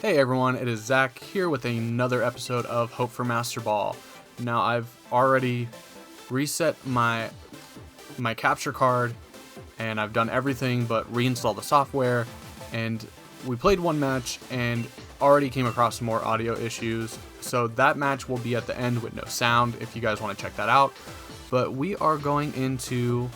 Hey everyone, it is Zach here with another episode of Hope for Master Ball. Now I've already reset my capture card and I've done everything but reinstall the software, and we played one match and already came across some more audio issues, so that match will be at the end with no sound if you guys want to check that out. But we are going into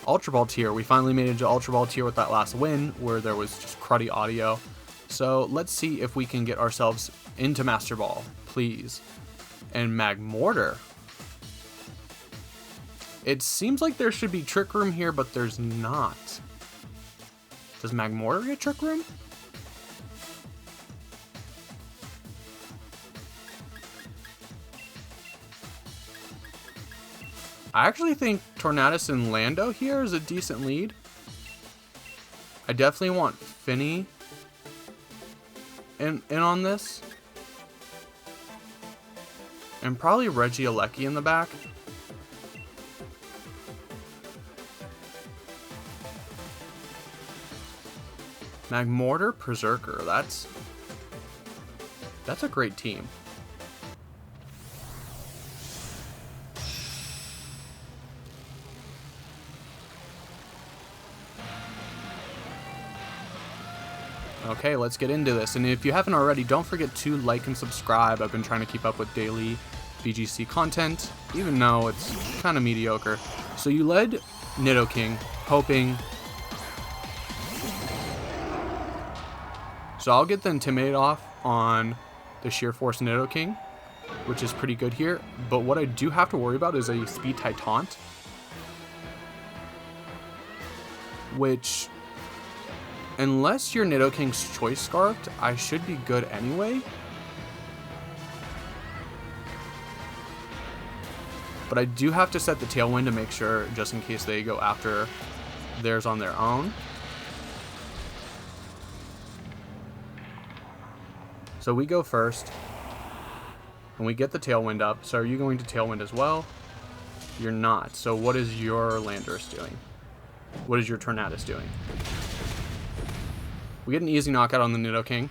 Ultraball tier. We finally made it to Ultraball tier with that last win where there was just cruddy audio. So let's see if we can get ourselves into Master Ball, please. And Magmortar. It seems like there should be Trick Room here, but there's not. Does Magmortar get Trick Room? I actually think Tornadus and Lando here is a decent lead. I definitely want Fini in on this. And probably Regieleki in the back. Magmortar, Berserker, that's a great team. Okay, let's get into this. And if you haven't already, don't forget to like and subscribe. I've been trying to keep up with daily VGC content, even though it's kind of mediocre. So you led Nidoking, hoping. So I'll get the Intimidate off on the Sheer Force Nidoking, which is pretty good here. But what I do have to worry about is a Speed type Taunt, which, unless your Nidoking's Choice Scarfed, I should be good anyway. But I do have to set the Tailwind to make sure, just in case they go after theirs on their own. So we go first, and we get the Tailwind up. So are you going to Tailwind as well? You're not. So what is your Landorus doing? What is your Tornadus doing? We get an easy knockout on the Nidoking.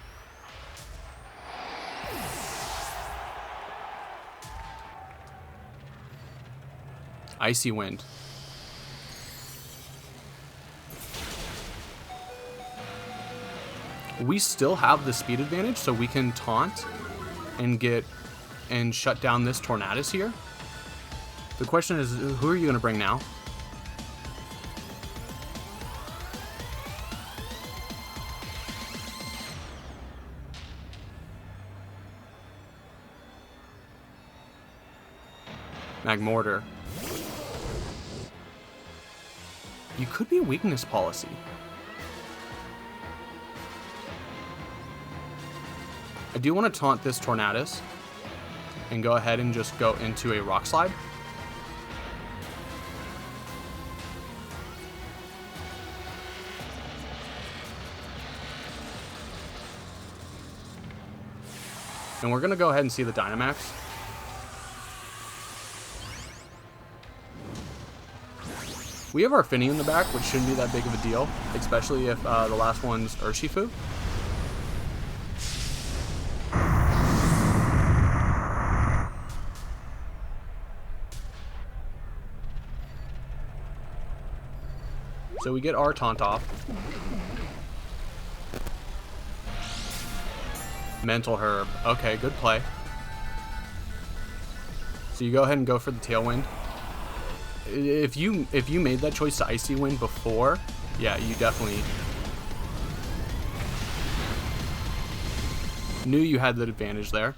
Icy Wind. We still have the speed advantage, so we can taunt and shut down this Tornadus here. The question is, who are you going to bring now? Magmortar. You could be weakness policy. I do want to taunt this Tornadus and go ahead and just go into a Rock Slide. And we're going to go ahead and see the Dynamax. We have our Fini in the back, which shouldn't be that big of a deal, especially if the last one's Urshifu. So we get our taunt off. Mental Herb. Okay, good play. So you go ahead and go for the Tailwind. If you made that choice to Icy Wind before, yeah, you definitely knew you had the advantage there.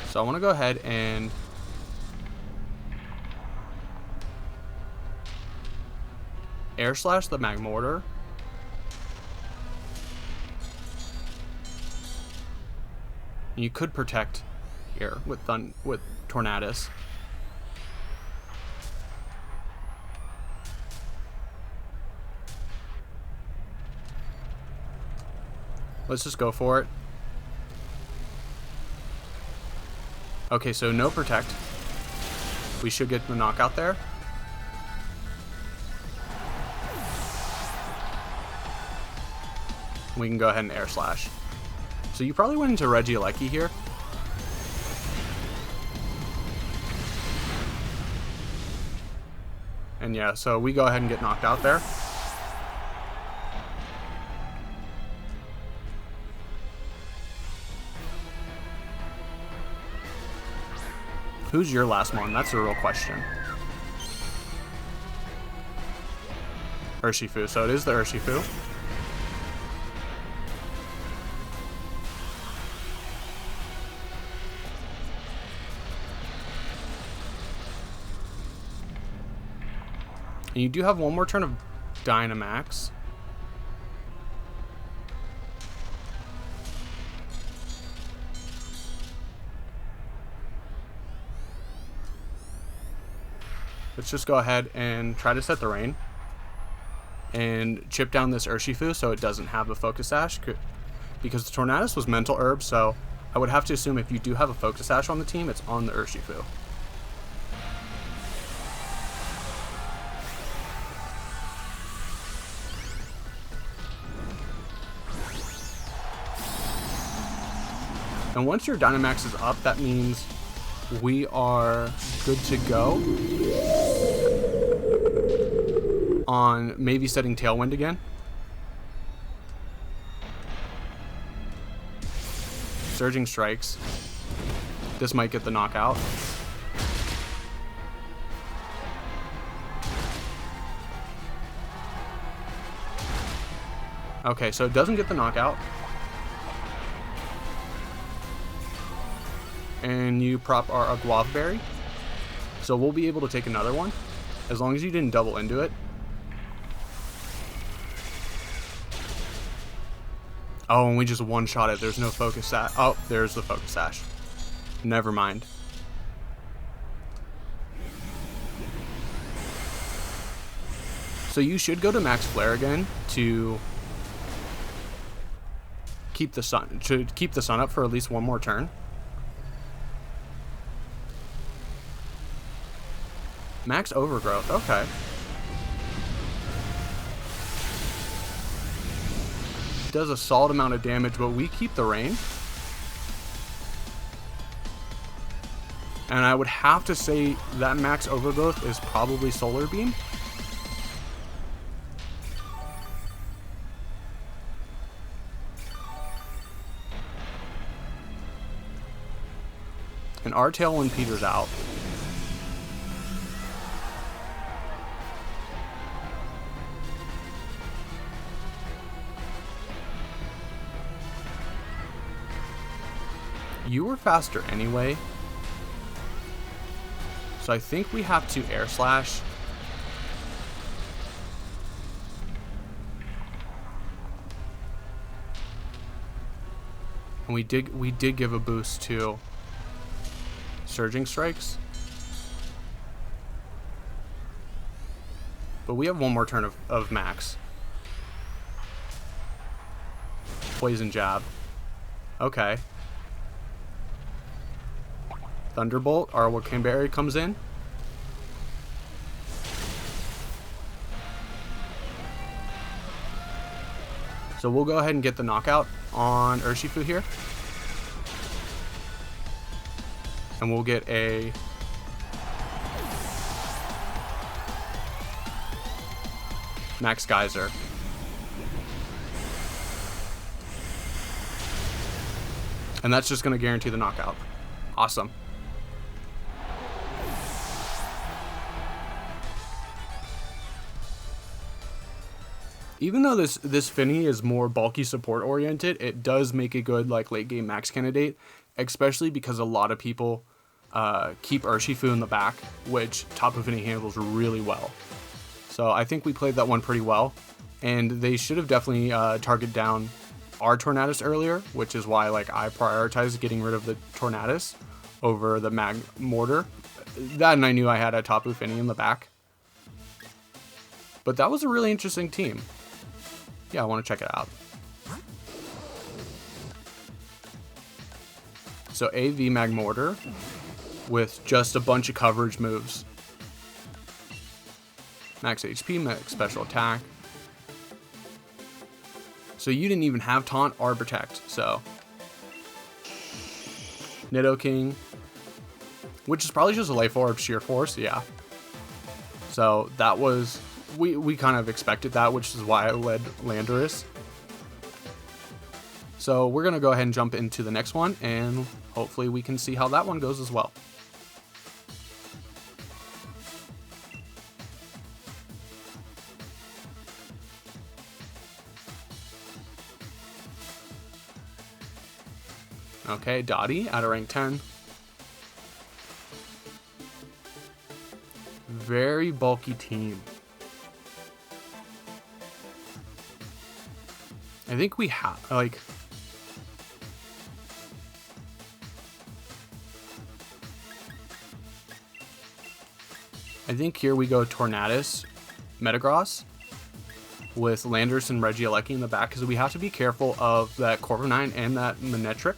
So I want to go ahead and Air Slash the Magmortar. You could protect here with Tornadus. Let's just go for it. Okay, so no protect. We should get the knockout there. We can go ahead and air slash. So you probably went into Regieleki here. And yeah, so we go ahead and get knocked out there. Who's your last one? That's a real question. Urshifu. So it is the Urshifu. And you do have one more turn of Dynamax. Let's just go ahead and try to set the rain and chip down this Urshifu so it doesn't have a Focus Sash, because the Tornadus was Mental Herb, so I would have to assume if you do have a Focus Sash on the team, it's on the Urshifu. And once your Dynamax is up, that means we are good to go on maybe setting Tailwind again. Surging Strikes. This might get the knockout. Okay, so it doesn't get the knockout. And you prop our Guava Berry. So we'll be able to take another one, as long as you didn't double into it. Oh, and we just one-shot it. There's no Focus Sash. Oh, there's the Focus Sash. Never mind. So you should go to Max Flare again to keep the sun up for at least one more turn. Max Overgrowth, okay. Does a solid amount of damage, but we keep the rain. And I would have to say that Max Overgrowth is probably Solar Beam. And our Tailwind peters out. You were faster anyway, so I think we have to Air Slash. And we did give a boost to Surging Strikes, but we have one more turn of Max. Poison Jab. Okay. Thunderbolt, our Wakemberry comes in. So we'll go ahead and get the knockout on Urshifu here. And we'll get a Max Geyser. And that's just going to guarantee the knockout. Awesome. Even though this Fini is more bulky support oriented, it does make a good like late game max candidate, especially because a lot of people keep Urshifu in the back, which Tapu Fini handles really well. So I think we played that one pretty well, and they should have definitely targeted down our Tornadus earlier, which is why like I prioritized getting rid of the Tornadus over the Magmortar. That, and I knew I had a Tapu Fini in the back. But that was a really interesting team. Yeah, I want to check it out. So AV Magmortar with just a bunch of coverage moves. Max HP, max special attack. So you didn't even have Taunt or Protect, so. Nidoking, which is probably just a Life Orb Sheer Force, yeah. So that was, we kind of expected that, which is why I led Landorus. So we're going to go ahead and jump into the next one, and hopefully we can see how that one goes as well. Okay, Dottie at a rank 10. Very bulky team. I think we have, like... I think here we go Tornadus, Metagross, with Landorus and Regieleki in the back, because we have to be careful of that Corviknight and that Manectric.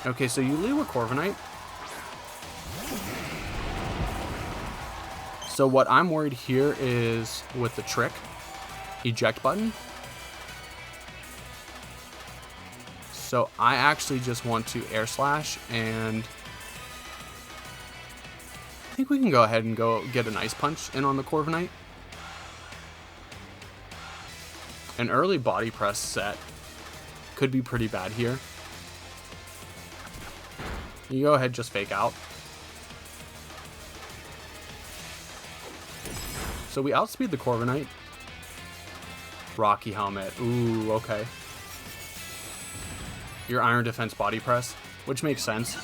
Okay, so you lead with Corviknight. So what I'm worried here is with the trick, eject button. So I actually just want to Air Slash, and I think we can go ahead and go get an Ice Punch in on the Corviknight. An early Body Press set could be pretty bad here. You go ahead, just Fake Out. So we outspeed the Corviknight. Rocky Helmet. Ooh, okay. Your Iron Defense Body Press, which makes sense.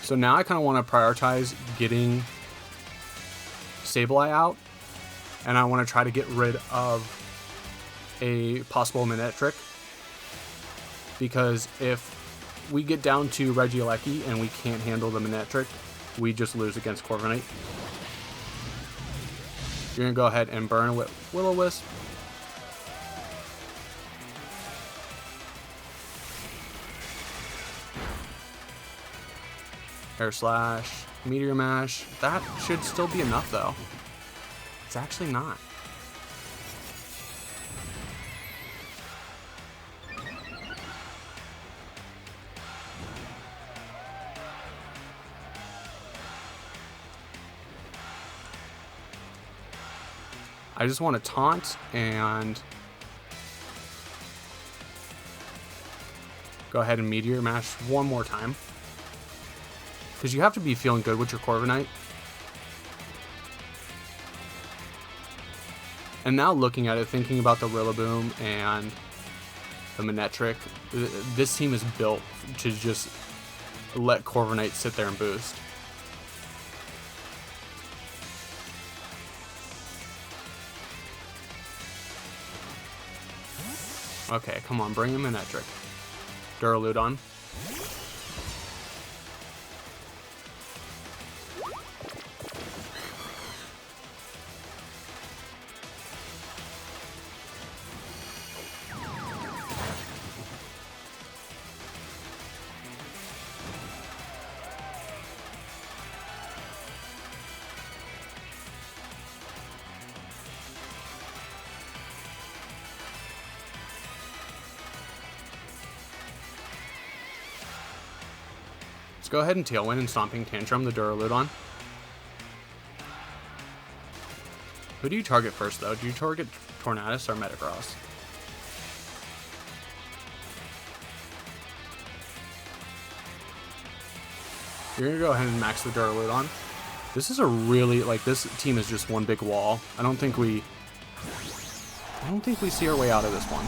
So now I kind of want to prioritize getting Sableye out, and I want to try to get rid of a possible Manectric, because if we get down to Regieleki and we can't handle the Manectric, we just lose against Corviknight. You're going to go ahead and burn with Will-O-Wisp. Air Slash, Meteor Mash. That should still be enough though. It's actually not. I just want to taunt and go ahead and Meteor Mash one more time, because you have to be feeling good with your Corviknight. And now looking at it, thinking about the Rillaboom and the Manectric, this team is built to just let Corviknight sit there and boost. Okay, come on, bring him in Manectric. Duraludon. Let's go ahead and Tailwind and Stomping Tantrum the Duraludon. Who do you target first, though? Do you target Tornadus or Metagross? You're going to go ahead and max the Duraludon. This is a really, like, this team is just one big wall. I don't think we I don't think we see our way out of this one.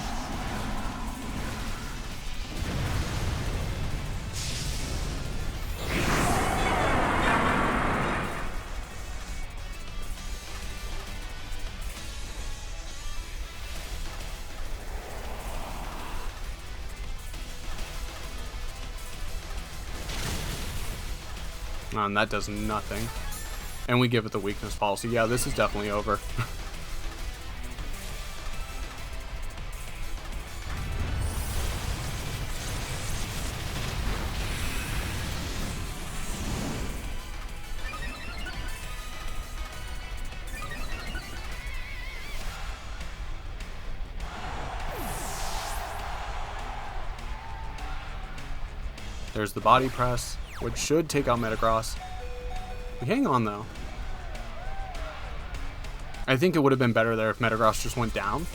And that does nothing. And we give it the weakness policy. Yeah, this is definitely over. There's the body press, which should take out Metagross. We hang on though. I think it would have been better there if Metagross just went down.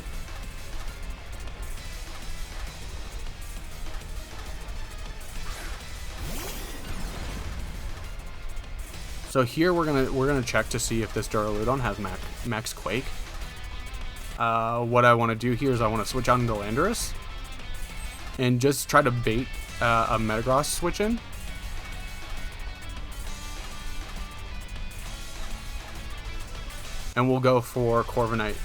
So here we're gonna check to see if this Duraludon has max Quake. What I want to do here is I want to switch out into Landorus and just try to bait a Metagross switch in. And we'll go for Corviknight.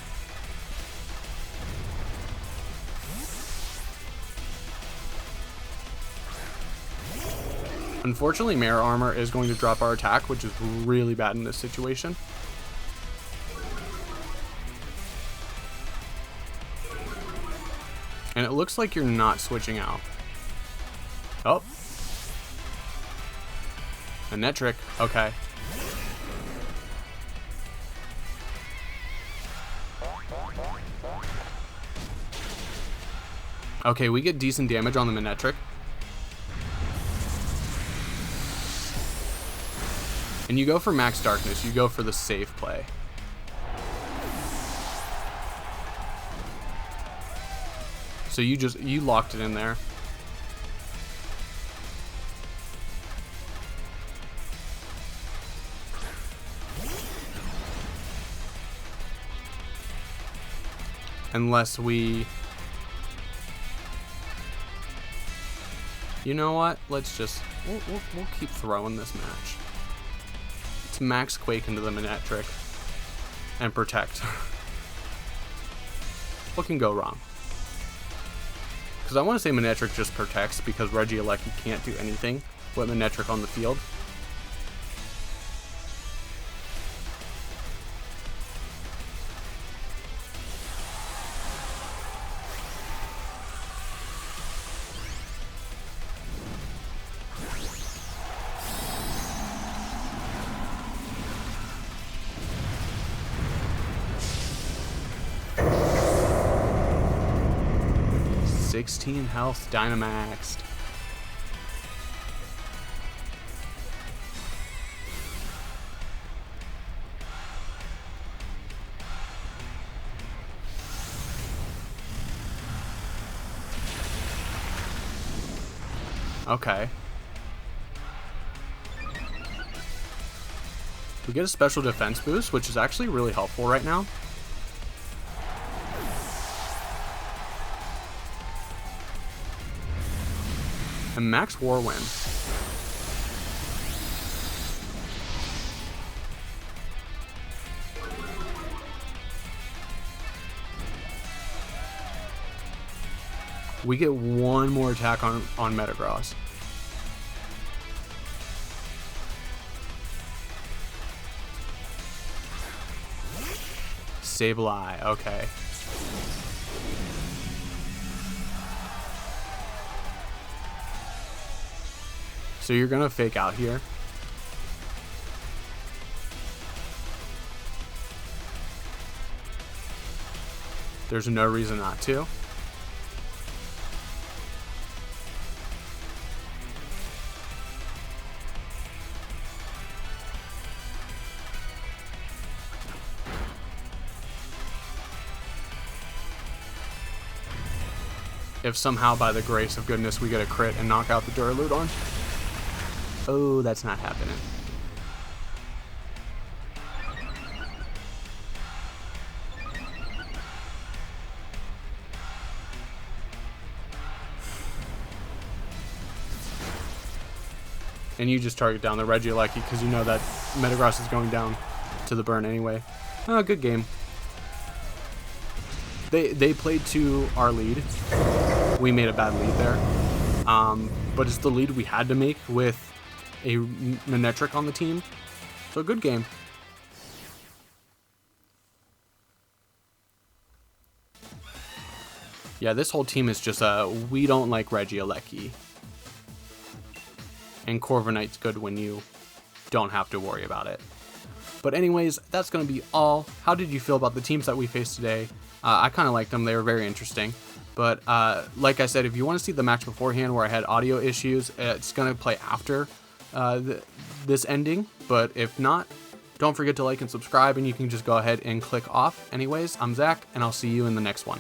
Unfortunately, Mirror Armor is going to drop our attack, which is really bad in this situation. And it looks like you're not switching out. Oh. A net trick. Okay. Okay, we get decent damage on the Manectric. And you go for max darkness, you go for the safe play. So you locked it in there. Unless we... You know what? Let's just... We'll keep throwing this match. Let's max Quake into the Manectric. And protect. What can go wrong? Because I want to say Manectric just protects because Regieleki can't do anything with Manectric on the field. Health Dynamaxed. Okay. We get a special defense boost, which is actually really helpful right now. And max Warwind. We get one more attack on Metagross. Sableye, okay. So you're gonna fake out here. There's no reason not to. If somehow by the grace of goodness we get a crit and knock out the Duraludon. Oh, that's not happening. And you just target down the Regieleki because you know that Metagross is going down to the burn anyway. Good game. They played to our lead. We made a bad lead there. But it's the lead we had to make with a Manectric on the team. So good game. Yeah, this whole team is just we don't like Regieleki. And Corviknight's good when you don't have to worry about it. But anyways, that's going to be all. How did you feel about the teams that we faced today? I kind of liked them. They were very interesting. But like I said, if you want to see the match beforehand where I had audio issues, it's going to play after this ending. But if not, don't forget to like and subscribe, and you can just go ahead and click off. Anyways, I'm Zach, and I'll see you in the next one.